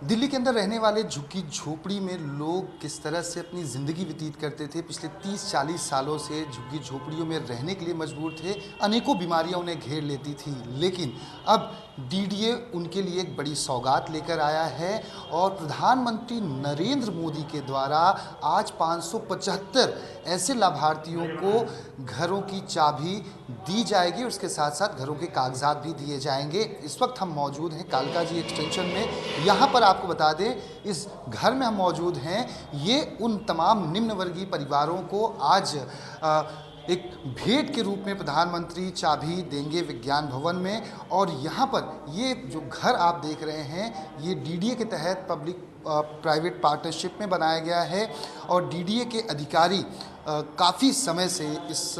दिल्ली के अंदर रहने वाले झुग्गी झोपड़ी में लोग किस तरह से अपनी ज़िंदगी व्यतीत करते थे। पिछले 30-40 सालों से झुग्गी झोपड़ियों में रहने के लिए मजबूर थे। अनेकों बीमारियां उन्हें घेर लेती थी, लेकिन अब डीडीए उनके लिए एक बड़ी सौगात लेकर आया है और प्रधानमंत्री नरेंद्र मोदी के द्वारा आज 575 ऐसे लाभार्थियों को घरों की चाबी दी जाएगी। उसके साथ साथ घरों के कागजात भी दिए जाएंगे। इस वक्त हम मौजूद हैं कालकाजी एक्सटेंशन में। यहाँ पर आपको बता दें, इस घर में हम मौजूद हैं। ये उन तमाम निम्न वर्गीय परिवारों को आज एक भेंट के रूप में प्रधानमंत्री चाबी देंगे विज्ञान भवन में। और यहाँ पर ये जो घर आप देख रहे हैं, ये डीडीए के तहत पब्लिक प्राइवेट पार्टनरशिप में बनाया गया है और डीडीए के अधिकारी काफ़ी समय से इस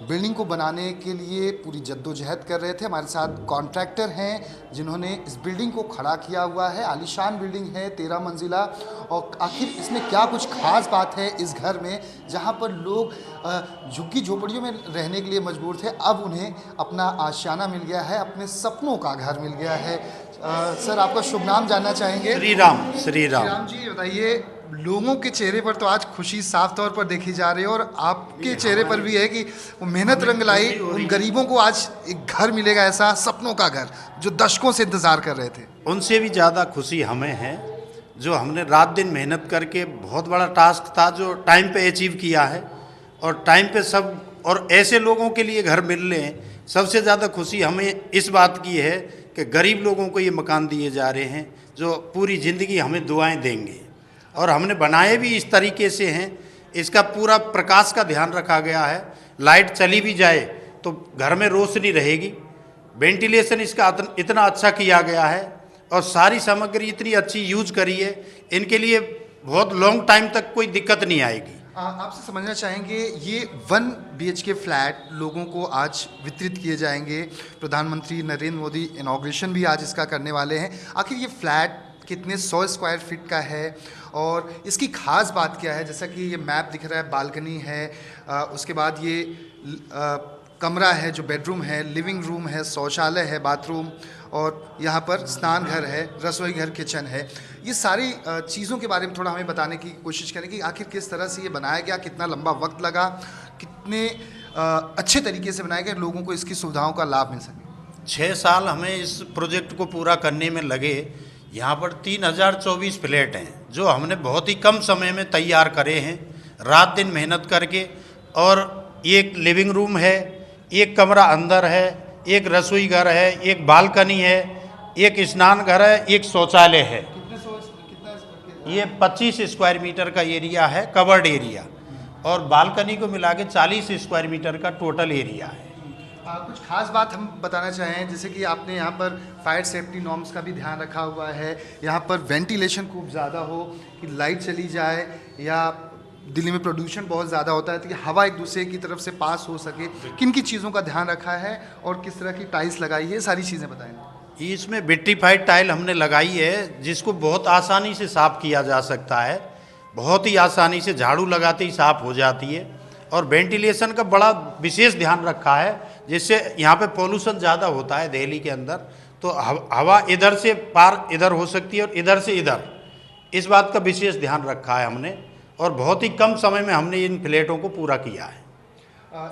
बिल्डिंग को बनाने के लिए पूरी जद्दोजहद कर रहे थे। हमारे साथ कॉन्ट्रैक्टर हैं जिन्होंने इस बिल्डिंग को खड़ा किया हुआ है। आलीशान बिल्डिंग है, 13 मंजिला। और आखिर इसमें क्या कुछ खास बात है इस घर में, जहां पर लोग झुग्गी झोपड़ियों में रहने के लिए मजबूर थे, अब उन्हें अपना आशियाना मिल गया है, अपने सपनों का घर मिल गया है। सर, आपका शुभ नाम जानना चाहेंगे? श्री राम। श्री राम जी, बताइए, लोगों के चेहरे पर तो आज खुशी साफ तौर पर देखी जा रही है और आपके चेहरे पर भी है कि वो मेहनत रंग लाई। उन गरीबों को आज एक घर मिलेगा, ऐसा सपनों का घर जो दशकों से इंतजार कर रहे थे। उनसे भी ज़्यादा खुशी हमें है जो हमने रात दिन मेहनत करके बहुत बड़ा टास्क था जो टाइम पे अचीव किया है और टाइम पे सब और ऐसे लोगों के लिए घर मिल रहे हैं। सबसे ज़्यादा खुशी हमें इस बात की है कि गरीब लोगों को ये मकान दिए जा रहे हैं जो पूरी ज़िंदगी हमें दुआएं देंगे। और हमने बनाए भी इस तरीके से हैं, इसका पूरा प्रकाश का ध्यान रखा गया है। लाइट चली भी जाए तो घर में रोशनी रहेगी। वेंटिलेशन इसका इतना अच्छा किया गया है और सारी सामग्री इतनी अच्छी यूज करी है, इनके लिए बहुत लॉन्ग टाइम तक कोई दिक्कत नहीं आएगी। आपसे समझना चाहेंगे, ये 1 BHK फ्लैट लोगों को आज वितरित किए जाएंगे। प्रधानमंत्री नरेंद्र मोदी इनॉग्रेशन भी आज इसका करने वाले हैं। आखिर ये फ्लैट कितने 100 स्क्वायर फीट का है और इसकी खास बात क्या है? जैसा कि ये मैप दिख रहा है, बालकनी है, उसके बाद ये कमरा है जो बेडरूम है, लिविंग रूम है, शौचालय है, बाथरूम, और यहाँ पर स्नान घर है, रसोई घर, किचन है। ये सारी चीज़ों के बारे में थोड़ा हमें बताने की कोशिश करें कि आखिर किस तरह से ये बनाया गया, कितना लंबा वक्त लगा, कितने अच्छे तरीके से बनाया गया, लोगों को इसकी सुविधाओं का लाभ मिल सके। 6 साल हमें इस प्रोजेक्ट को पूरा करने में लगे। यहाँ पर 3024 फ्लैट हैं जो हमने बहुत ही कम समय में तैयार करे हैं, रात दिन मेहनत करके। और एक लिविंग रूम है, एक कमरा अंदर है, एक रसोई घर है, एक बालकनी है, एक स्नान घर है, एक शौचालय है। ये 25 स्क्वायर मीटर का एरिया है, कवर्ड एरिया, और बालकनी को मिला के 40 स्क्वायर मीटर का टोटल एरिया है। कुछ खास बात हम बताना चाहें, जैसे कि आपने यहाँ पर फायर सेफ्टी नॉर्म्स का भी ध्यान रखा हुआ है। यहाँ पर वेंटिलेशन खूब ज़्यादा हो कि लाइट चली जाए, या दिल्ली में प्रदूषण बहुत ज़्यादा होता है तो कि हवा एक दूसरे की तरफ से पास हो सके। किन की चीज़ों का ध्यान रखा है और किस तरह की टाइल्स लगाई है, सारी चीज़ें बताएं। इसमें विट्रीफाइड टाइल हमने लगाई है जिसको बहुत आसानी से साफ़ किया जा सकता है, बहुत ही आसानी से झाड़ू लगाते ही साफ़ हो जाती है। और वेंटिलेशन का बड़ा विशेष ध्यान रखा है, जिससे यहाँ पे पोल्यूशन ज़्यादा होता है दिल्ली के अंदर, तो हवा इधर से पार इधर हो सकती है और इधर से इधर, इस बात का विशेष ध्यान रखा है हमने। और बहुत ही कम समय में हमने इन फ्लैटों को पूरा किया है।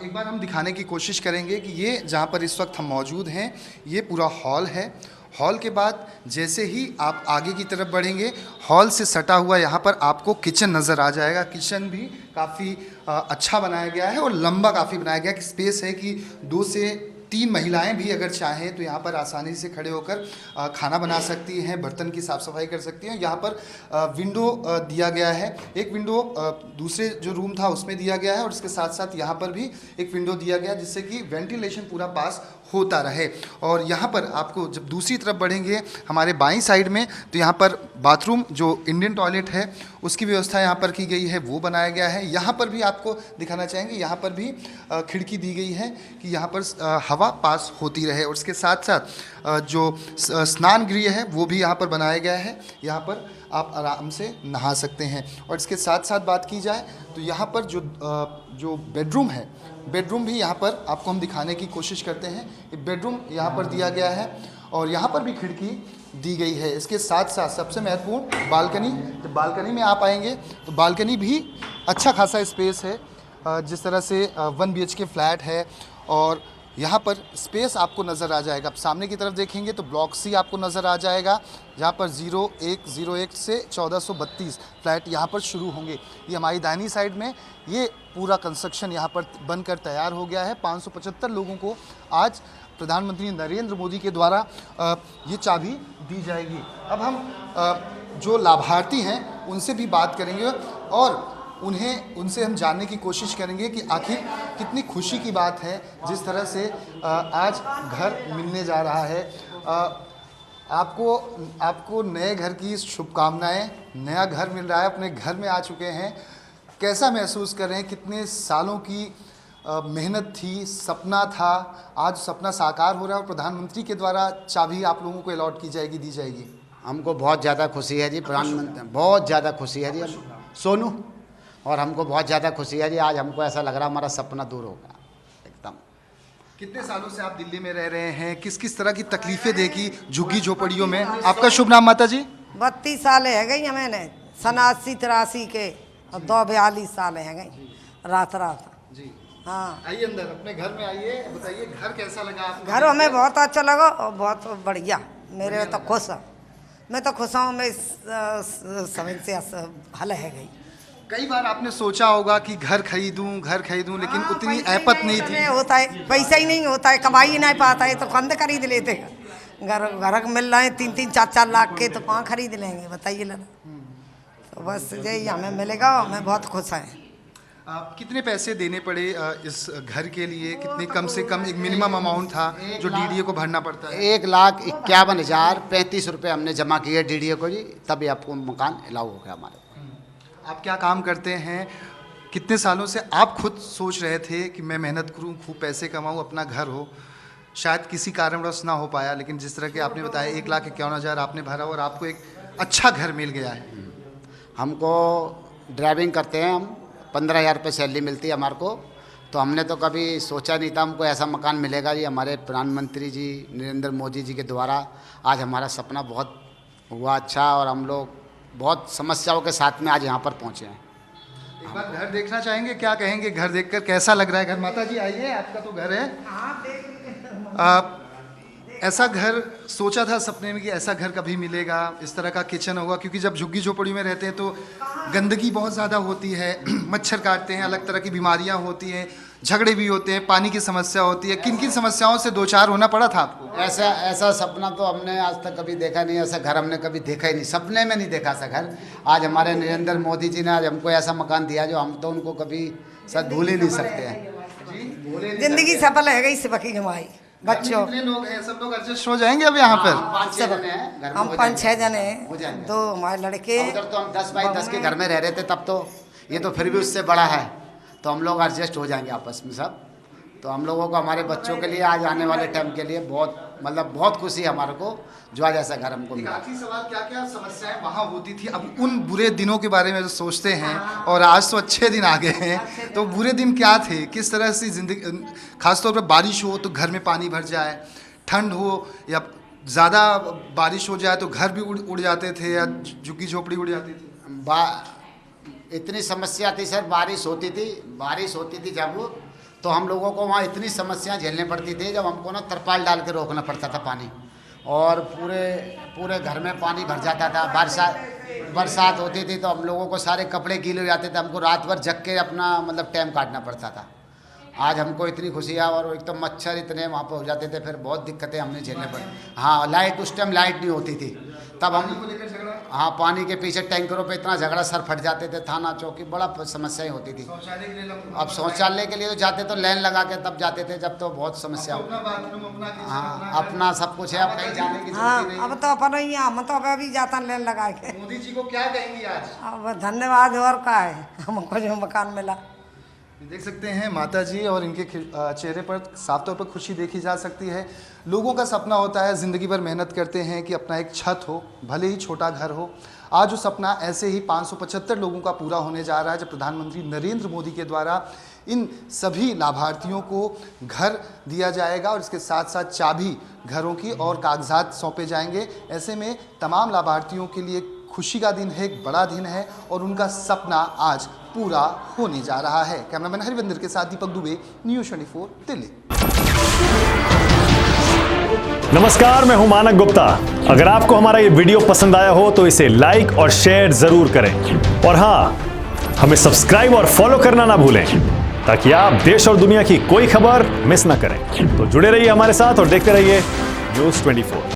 एक बार हम दिखाने की कोशिश करेंगे कि ये जहाँ पर इस वक्त हम मौजूद हैं, ये पूरा हॉल है। हॉल के बाद जैसे ही आप आगे की तरफ बढ़ेंगे, हॉल से सटा हुआ यहाँ पर आपको किचन नज़र आ जाएगा। किचन भी काफ़ी अच्छा बनाया गया है और लंबा काफ़ी बनाया गया है। स्पेस है कि 2 से 3 महिलाएं भी अगर चाहें तो यहाँ पर आसानी से खड़े होकर खाना बना सकती हैं, बर्तन की साफ़ सफाई कर सकती हैं। यहाँ पर विंडो दिया गया है, एक विंडो दूसरे जो रूम था उसमें दिया गया है, और इसके साथ साथ यहाँ पर भी एक विंडो दिया गया जिससे कि वेंटिलेशन पूरा पास होता रहे। और यहाँ पर आपको जब दूसरी तरफ बढ़ेंगे हमारे बाईं साइड में, तो यहाँ पर बाथरूम जो इंडियन टॉयलेट है उसकी व्यवस्था यहाँ पर की गई है, वो बनाया गया है। यहाँ पर भी आपको दिखाना चाहेंगे, यहाँ पर भी खिड़की दी गई है कि यहाँ पर हवा पास होती रहे। और इसके साथ साथ जो स्नान गृह है वो भी यहाँ पर बनाया गया है, यहाँ पर आप आराम से नहा सकते हैं। और इसके साथ साथ बात की जाए तो यहाँ पर जो बेडरूम है, बेडरूम भी यहाँ पर आपको हम दिखाने की कोशिश करते हैं। बेडरूम यहाँ पर दिया गया है और यहाँ पर भी खिड़की दी गई है। इसके साथ साथ सबसे महत्वपूर्ण बालकनी, जब बालकनी में आप आएंगे तो बालकनी भी अच्छा खासा स्पेस है। जिस तरह से 1 BHK फ्लैट है और यहाँ पर स्पेस आपको नज़र आ जाएगा। आप सामने की तरफ देखेंगे तो ब्लॉक सी आपको नज़र आ जाएगा, जहाँ पर 0101 से 1432 फ्लैट यहाँ पर शुरू होंगे। ये हमारी दाहिनी साइड में ये पूरा कंस्ट्रक्शन यहाँ पर बनकर तैयार हो गया है। 575 लोगों को आज प्रधानमंत्री नरेंद्र मोदी के द्वारा ये चाबी दी जाएगी। अब हम जो लाभार्थी हैं उनसे भी बात करेंगे और उनसे हम जानने की कोशिश करेंगे कि आखिर कितनी खुशी की बात है जिस तरह से आज घर मिलने जा रहा है। आपको नए घर की शुभकामनाएं। नया घर मिल रहा है, अपने घर में आ चुके हैं, कैसा महसूस कर रहे हैं? कितने सालों की मेहनत थी, सपना था, आज सपना साकार हो रहा है और प्रधानमंत्री के द्वारा चाबी आप लोगों को अलॉट की जाएगी, दी जाएगी। हमको बहुत ज़्यादा खुशी है जी, प्रधानमंत्री बहुत ज़्यादा खुशी है जी, सोनू, और हमको बहुत ज़्यादा खुशी है जी। आज हमको ऐसा लग रहा हमारा सपना दूर होगा एकदम। कितने सालों से आप दिल्ली में रह रहे हैं? किस किस तरह की तकलीफें देखी झुग्गी झोपड़ियों में? आपका शुभ नाम माता जी? 32 साल है गई मैंने, 87-83 के, और 42 साल है गई रात जी। हाँ, आइए अंदर, अपने घर में आइए, बताइए घर कैसा लगा आपको? घर हमें बहुत अच्छा लगा और बहुत बढ़िया। मेरे तो खुश हूँ, मैं तो खुश हूँ। मैं समय से हल है गई। कई बार आपने सोचा होगा कि घर खरीदूं, लेकिन उतनी ऐपत नहीं थी। होता है, पैसा ही नहीं होता है, कमाई ही नहीं पाता है तो कंध खरीद लेते हैं। घर मिल रहे हैं 3-3, 4-4 लाख के, तो कहाँ खरीद लेंगे बताइए ना। तो बस यही हमें मिलेगा, हमें बहुत खुश है। आप कितने पैसे देने पड़े इस घर के लिए? कितने कम से कम एक मिनिमम अमाउंट था जो डीडीए को भरना पड़ता है? 1,51,035 रुपये हमने जमा किए डीडीए को जी, तभी आपको मकान अलाउ हो गया हमारे। आप क्या काम करते हैं? कितने सालों से आप खुद सोच रहे थे कि मैं मेहनत करूं, खूब पैसे कमाऊं, अपना घर हो? शायद किसी कारणवश ना हो पाया, लेकिन जिस तरह के आपने बताया 1,51,000 आपने भरा और आपको एक अच्छा घर मिल गया है। हमको ड्राइविंग करते हैं हम, 15,000 रुपये सैलरी मिलती है हमारे को, तो हमने तो कभी सोचा नहीं था हमको ऐसा मकान मिलेगा जी। हमारे प्रधानमंत्री जी नरेंद्र मोदी जी के द्वारा आज हमारा सपना बहुत हुआ अच्छा, और हम लोग बहुत समस्याओं के साथ में आज यहाँ पर पहुँचे हैं। एक बार घर देखना चाहेंगे, क्या कहेंगे घर देखकर? कैसा लग रहा है घर? माता जी आइए, आपका तो घर है। ऐसा घर सोचा था सपने में कि ऐसा घर कभी मिलेगा, इस तरह का किचन होगा? क्योंकि जब झुग्गी झोपड़ी में रहते हैं तो गंदगी बहुत ज़्यादा होती है, मच्छर काटते हैं, अलग तरह की बीमारियां होती हैं, झगड़े भी होते हैं, पानी की समस्या होती है। किन किन समस्याओं से दो चार होना पड़ा था आपको? ऐसा सपना तो हमने आज तक कभी देखा नहीं, ऐसा घर हमने कभी देखा ही नहीं, सपने में नहीं देखा ऐसा घर। आज हमारे नरेंद्र मोदी जी ने आज हमको ऐसा मकान दिया जो हम तो उनको कभी शायद भूल ही नहीं सकते हैं। जिंदगी सफल है गई सिपकी कमाई। बच्चों कितने लोग हैं? सब लोग एडजस्ट हो जाएंगे अब यहाँ पर? 5-6 जने हैं घर में, हम 5-6 जने हो हैं, जाएंगे। 2 हमारे लड़के। उधर तो हम 10 बाई 10 के घर में रह रहे थे तब तो, ये तो फिर भी उससे बड़ा है, तो हम लोग एडजस्ट हो जाएंगे आपस में सब। तो हम लोगों को हमारे बच्चों के लिए आज आने वाले टाइम के लिए बहुत खुशी है हमारे को जो आज ऐसा घर हमको मिला। आखिरी सवाल, क्या क्या समस्याएं वहाँ होती थी? अब उन बुरे दिनों के बारे में जो सोचते हैं और आज तो अच्छे दिन आ गए हैं, तो बुरे दिन क्या थे? किस तरह से जिंदगी, खासतौर पर बारिश हो तो घर में पानी भर जाए, ठंड हो या ज़्यादा बारिश हो जाए तो घर भी उड़ जाते थे या झुग्गी झोपड़ी उड़ जाती थी? इतनी समस्या थी सर, बारिश होती थी जब, तो हम लोगों को वहाँ इतनी समस्याएं झेलने पड़ती थी जब हमको ना तरपाल डाल के रोकना पड़ता था पानी, और पूरे घर में पानी भर जाता था। बरसात होती थी तो हम लोगों को सारे कपड़े गीले हो जाते थे, हमको रात भर जग के अपना टाइम काटना पड़ता था। आज हमको इतनी खुशी है, और एक तो मच्छर इतने वहाँ पर हो जाते थे, फिर बहुत दिक्कतें हमने झेलने पड़ी। हाँ, लाइट उस टाइम लाइट नहीं होती थी तब हम, हाँ, पानी के पीछे टैंकरों पे इतना झगड़ा, सर फट जाते थे, थाना चौकी बड़ा समस्याएं होती थी। अब शौचालय के लिए तो जाते तो लाइन लगा के तब जाते थे, जब तो बहुत समस्या होती। हाँ, अपना सब कुछ है, अब कहीं जाने की हाँ, जरूरत नहीं। अब तो अपन ही, हम तो अभी जाता लेन लगा के। मोदी जी को क्या कहेंगी आज? अब धन्यवाद, और का है हमको जो मकान मिला। देख सकते हैं माता जी और इनके चेहरे पर साफ तौर पर खुशी देखी जा सकती है। लोगों का सपना होता है, ज़िंदगी भर मेहनत करते हैं कि अपना एक छत हो, भले ही छोटा घर हो। आज वो सपना ऐसे ही 575 लोगों का पूरा होने जा रहा है जब प्रधानमंत्री नरेंद्र मोदी के द्वारा इन सभी लाभार्थियों को घर दिया जाएगा और इसके साथ साथ चाबी घरों की और कागजात सौंपे जाएंगे। ऐसे में तमाम लाभार्थियों के लिए खुशी का दिन है, एक बड़ा दिन है और उनका सपना आज पूरा होने जा रहा है। कैमरामैन हरिविंदर के साथ दीपक दुबे, न्यूज़ 24 दिल्ली। नमस्कार, मैं हूं मानक गुप्ता। अगर आपको हमारा ये वीडियो पसंद आया हो तो इसे लाइक और शेयर जरूर करें और हाँ, हमें सब्सक्राइब और फॉलो करना ना भूलें ताकि आप देश और दुनिया की कोई खबर मिस ना करें। तो जुड़े रहिए हमारे साथ और देखते रहिए न्यूज़ 24।